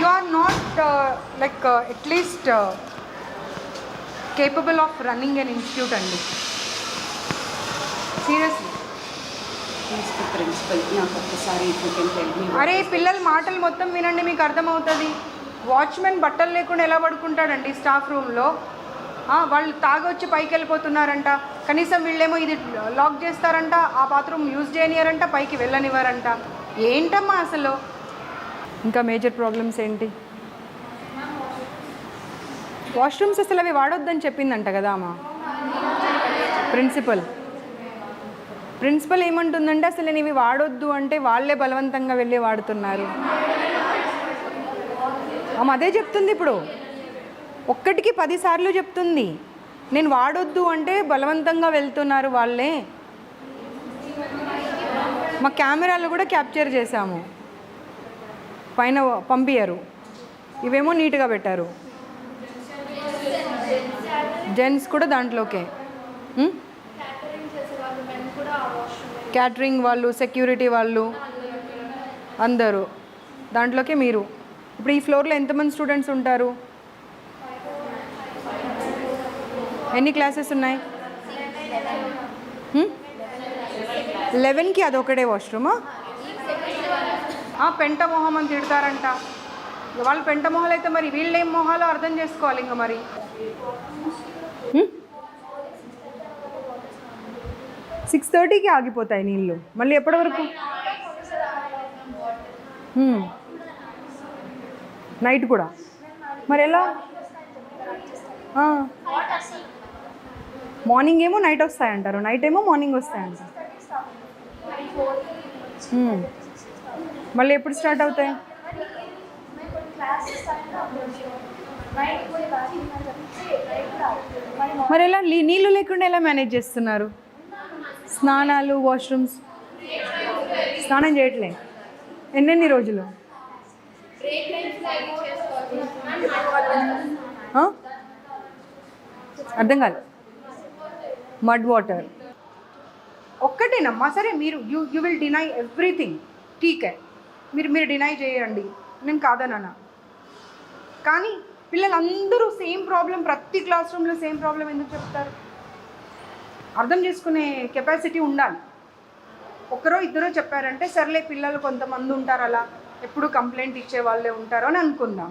You are not at least capable of running an institute అండి. Seriously. Principal నాకు ఒక్కసారి అరే పిల్లల మాటలు మొత్తం వినండి, మీకు అర్థమవుతుంది. వాచ్మెన్ బట్టలు లేకుండా ఎలా పడుకుంటాడండి స్టాఫ్ రూమ్లో? వాళ్ళు తాగొచ్చి పైకి వెళ్ళిపోతున్నారంట, కనీసం వీళ్ళేమో ఇది లాక్ చేస్తారంట, ఆ బాత్రూమ్ యూజ్ చేయనియారంట, పైకి వెళ్ళనివ్వరంట. ఏంటమ్మా అసలు? ఇంకా మేజర్ ప్రాబ్లమ్స్ ఏంటి? వాష్రూమ్స్ అసలు అవి వాడొద్దని చెప్పిందంట కదా అమ్మా ప్రిన్సిపల్ ఏమంటుందంటే అసలు నేను ఇవి వాడొద్దు అంటే వాళ్ళే బలవంతంగా వెళ్ళి వాడుతున్నారు. ఆమె అదే చెప్తుంది. ఇప్పుడు ఒక్కటికి 10 సార్లు చెప్తుంది, నేను వాడొద్దు అంటే బలవంతంగా వెళ్తున్నారు వాళ్ళే. మా కెమెరాలు కూడా క్యాప్చర్ చేశాము, పైన పంపించారు. ఇవేమో నీట్గా పెట్టారు. జెంట్స్ కూడా దాంట్లోకే, క్యాటరింగ్ వాళ్ళు, సెక్యూరిటీ వాళ్ళు అందరూ దాంట్లోకే. మీరు ఇప్పుడు ఈ ఫ్లోర్లో ఎంతమంది స్టూడెంట్స్ ఉంటారు? ఎన్ని క్లాసెస్ ఉన్నాయి? 11కి అదొకటే వాష్రూమా? పెంట మొహం అని తిడతారంట. వాళ్ళు పెంట మొహాలు అయితే మరి వీళ్ళు ఏం మొహాలో అర్థం చేసుకోవాలి. ఇంకా మరి 6:30కి ఆగిపోతాయి నీళ్ళు. మళ్ళీ ఎప్పటి వరకు? నైట్ కూడా మరి ఎలా? మార్నింగ్ ఏమో నైట్ వస్తాయంటారు, నైట్ ఏమో మార్నింగ్ వస్తాయంటారు. మళ్ళీ ఎప్పుడు స్టార్ట్ అవుతాయి? మరి ఎలా నీళ్ళు లేకుండా ఎలా మేనేజ్ చేస్తున్నారు? స్నానాలు, వాష్రూమ్స్? స్నానం చేయట్లే ఎన్నెన్ని రోజులు? అర్థం కాదు. మడ్ వాటర్ ఒక్కటేనమ్మా. సరే మీరు యూ విల్ డినై ఎవ్రీథింగ్, ఠీకే, మీరు డినై చేయండి, నేను కాదనా. కానీ పిల్లలందరూ సేమ్ ప్రాబ్లం, ప్రతి క్లాస్ రూమ్లో సేమ్ ప్రాబ్లం ఎందుకు చెప్తారు? అర్థం చేసుకునే కెపాసిటీ ఉండాలి. ఒకరో ఇద్దరో చెప్పారంటే సర్లే, పిల్లలు కొంతమంది ఉంటారు అలా, ఎప్పుడు కంప్లైంట్ ఇచ్చే వాళ్ళే ఉంటారు అని అనుకుందాం.